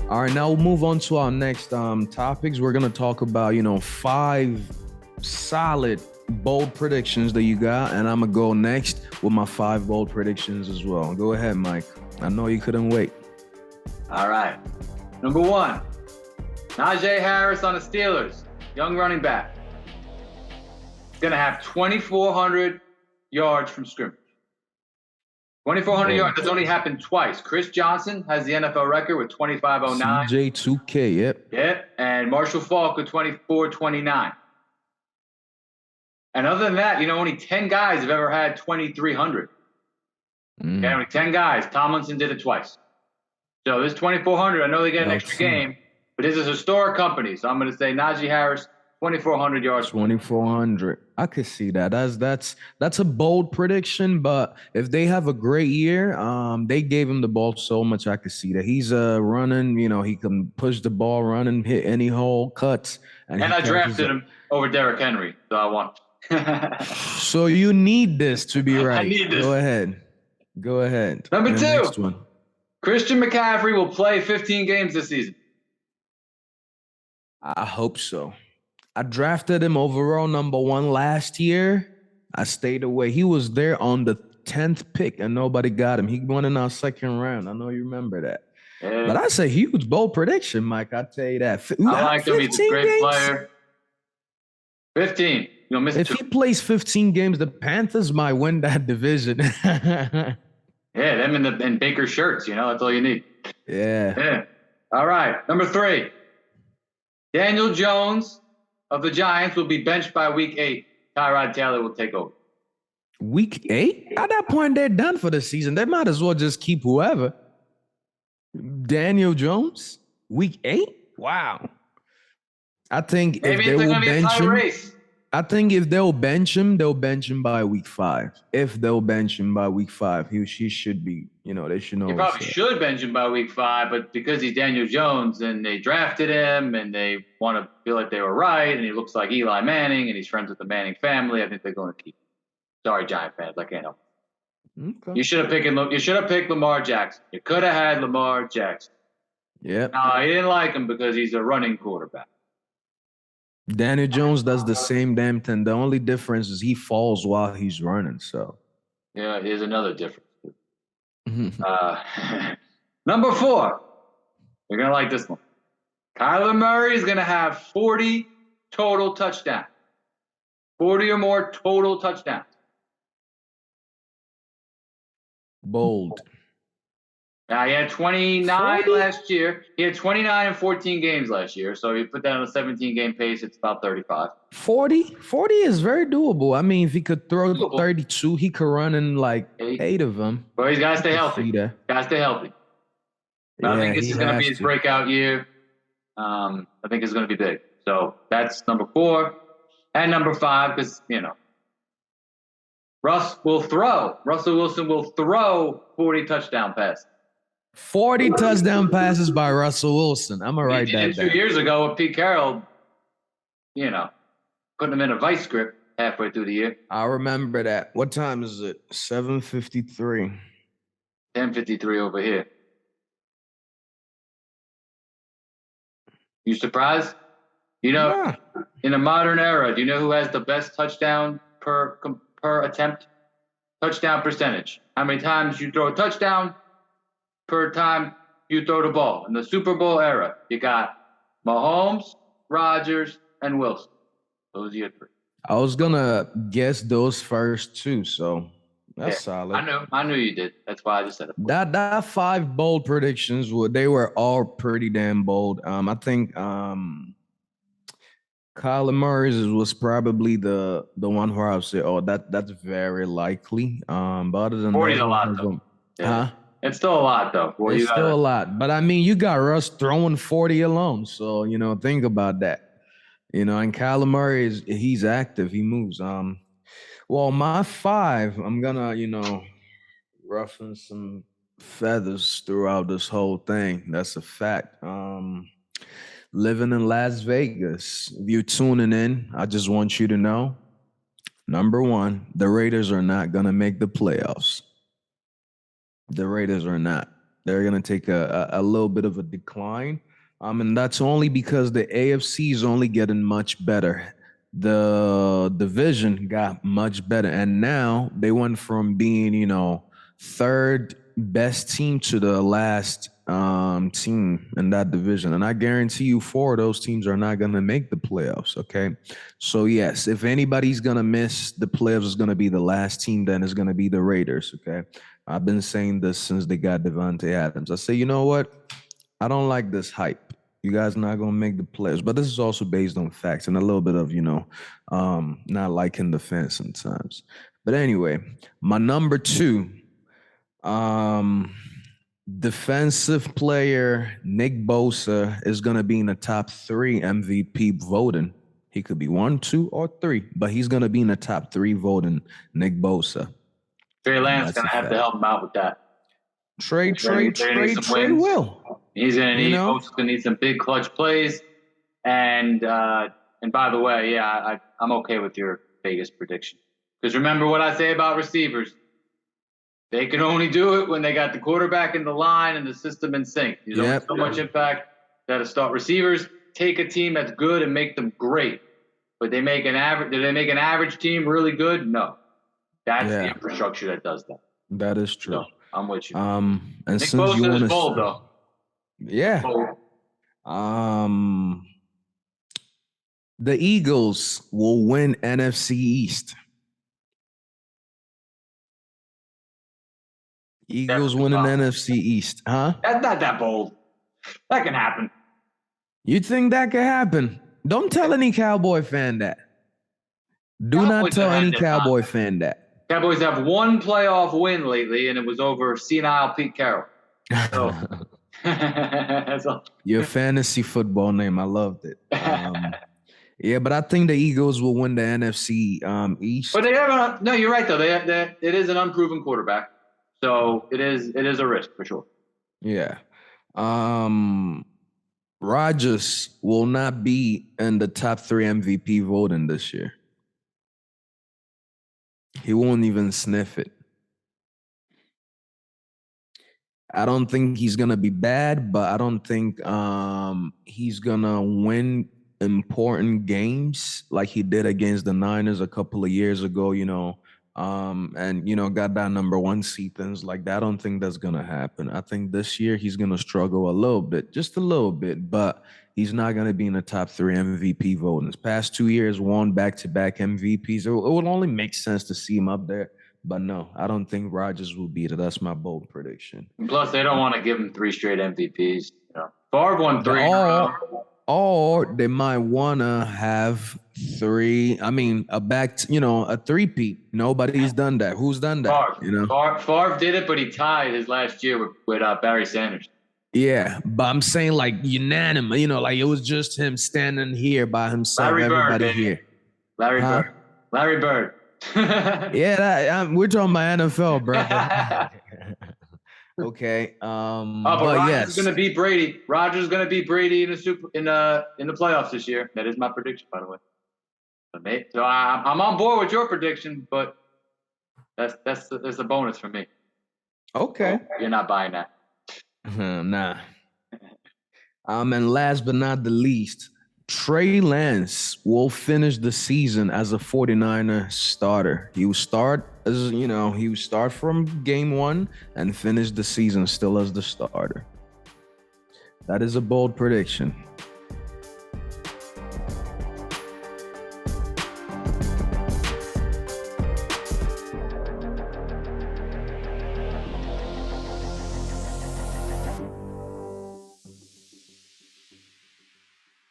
All right, now we'll move on to our next topics. We're gonna talk about, 5 solid bold predictions that you got, and I'm gonna go next with my 5 bold predictions as well. Go ahead, Mike. I know you couldn't wait. All right. Number 1, Najee Harris on the Steelers, young running back. He's going to have 2,400 yards from scrimmage. 2,400 yards. That's only happened twice. Chris Johnson has the NFL record with 2,509. CJ2K, yep. Yep. And Marshall Faulk with 2,429. And other than that, only 10 guys have ever had 2,300. Okay, only 10 guys. Tomlinson did it twice. So this 2,400, I know they get an extra game, but this is a historic company. So I'm going to say Najee Harris, 2,400 yards. 2,400. I could see that. That's a bold prediction, but if they have a great year, they gave him the ball so much. I could see that he's running. He can push the ball, running, hit any hole, cuts. And I drafted him over Derrick Henry, so I won. So you need this to be right. I need this. Go ahead. Number 2. Next one. Christian McCaffrey will play 15 games this season. I hope so. I drafted him overall number 1 last year. I stayed away. He was there on the 10th pick, and nobody got him. He won in our second round. I know you remember that. Yeah. But that's a huge, bold prediction, Mike. I'll tell you that. I like him. He's a great player. 15. You'll miss if 2. he plays 15 games, the Panthers might win that division. Yeah, them in Baker shirts, that's all you need. Yeah. All right, number 3. Daniel Jones of the Giants will be benched by week 8. Tyrod Taylor will take over. Week 8? At that point, they're done for the season. They might as well just keep whoever. Daniel Jones? Week 8? Wow. I think maybe if they will bench him, race. I think if they'll bench him by week 5. If they'll bench him by week 5, he should be, they should know. They probably should bench him by week 5, but because he's Daniel Jones and they drafted him and they want to feel like they were right and he looks like Eli Manning and he's friends with the Manning family, I think they're going to keep him. Sorry, Giant fans, I can't help. Okay. You should have picked Lamar Jackson. You could have had Lamar Jackson. Yeah. No, you didn't like him because he's a running quarterback. Daniel Jones does the same damn thing. The only difference is he falls while he's running. So, yeah, here's another difference. Number 4, you're gonna like this one. Kyler Murray is gonna have 40 total touchdowns. 40 or more total touchdowns. Bold. Now, he had 29 last year. He had 29 in 14 games last year. So you put that on a 17-game pace, it's about 35. 40 is very doable. I mean, if he could throw 32, he could run in like 8 of them. But he's got to stay healthy. I think this is going to be his breakout year. I think it's going to be big. So that's number 4. And number 5, because, Russell Wilson will throw 40 touching passes. 40 touchdown passes by Russell Wilson. I'm going to write that down. 2 years ago with Pete Carroll, putting him in a vice grip halfway through the year. I remember that. What time is it? 7:53. 10:53 over here. You surprised? In a modern era, do you know who has the best touchdown per attempt? Touchdown percentage. How many times you throw a touchdown per time you throw the ball. In the Super Bowl era, you got Mahomes, Rodgers, and Wilson. Those are your 3. I was going to guess those first 2, so that's solid. I knew you did. That's why I just said it. That 5 bold predictions, they were all pretty damn bold. I think Kyler Murray's was probably the one where I would say, that's very likely. But other than 40's a lot, though. Huh? It's still a lot, though. It's still a lot. But, I mean, you got Russ throwing 40 alone. So, think about that. And Kyler Murray, he's active. He moves. Well, my 5, I'm going to, ruffle some feathers throughout this whole thing. That's a fact. Living in Las Vegas. If you're tuning in, I just want you to know, number 1, the Raiders are not going to make the playoffs. The Raiders are not. They're gonna take a little bit of a decline. And that's only because the AFC is only getting much better. The division got much better, and now they went from being, third best team to the last team in that division. And I guarantee you, four of those teams are not gonna make the playoffs. Okay, so yes, if anybody's gonna miss the playoffs, is gonna be the last team. Then it's gonna be the Raiders. Okay, I've been saying this since they got Devontae Adams. I say, you know what? I don't like this hype. You guys not gonna make the playoffs, but this is also based on facts and a little bit of not liking the fans sometimes. But anyway, my number two, um, defensive player Nick Bosa is gonna be in the top three MVP voting. He could be 1, 2, or 3, but he's gonna be in the top 3 voting. Nick Bosa. Trey Lance gonna have to help him out with that. Trey will. He's gonna need. Bosa's gonna need some big clutch plays. And by the way, yeah, I'm okay with your Vegas prediction, because remember what I say about receivers. They can only do it when they got the quarterback in the line and the system in sync. There's only so much impact that a start. Receivers take a team that's good and make them great, but they make an average. Did they make an average team really good? No, that's the infrastructure that does that. That is true. So, I'm with you. And Nick since you Bosa want is bold, though. Yeah. Bold. The Eagles will win NFC East. Eagles winning NFC East, huh? That's not that bold. That can happen. You think that could happen? Don't tell any Cowboy fan that. Do not tell any Cowboy fan that. Cowboys have one playoff win lately, and it was over senile Pete Carroll. So, that's all. Your fantasy football name, I loved it. Yeah, but I think the Eagles will win the NFC East. But they have no. You're right though. It is an unproven quarterback, so it is a risk for sure. Yeah. Rodgers will not be in the top 3 MVP voting this year. He won't even sniff it. I don't think he's gonna be bad, but I don't think he's gonna win important games like he did against the Niners a couple of years ago, and got that number 1 seed, things like that. I don't think that's gonna happen. I think this year he's gonna struggle a little bit, just a little bit, but he's not gonna be in the top 3 MVP voting. His past 2 years, won back-to-back MVPs. It would only make sense to see him up there. But no, I don't think Rodgers will beat it. That's my bold prediction. Plus, they don't want to give him 3 straight MVPs. Favre won 3. Or they might want to have 3. I mean, a 3-peat. Nobody's done that. Who's done that? Favre did it, but he tied his last year with Barry Sanders. Yeah, but I'm saying like unanimous. Like it was just him standing here by himself. Everybody here. Larry Bird. Yeah, we're talking about NFL, brother. Okay. But Rodgers is gonna beat Brady. Rodgers is gonna beat Brady in the playoffs this year. That is my prediction, by the way. So I'm on board with your prediction, but that's a bonus for me. Okay. You're not buying that. Nah. And last but not the least, Trey Lance will finish the season as a 49er starter. He will start from game 1 and finish the season still as the starter. That is a bold prediction.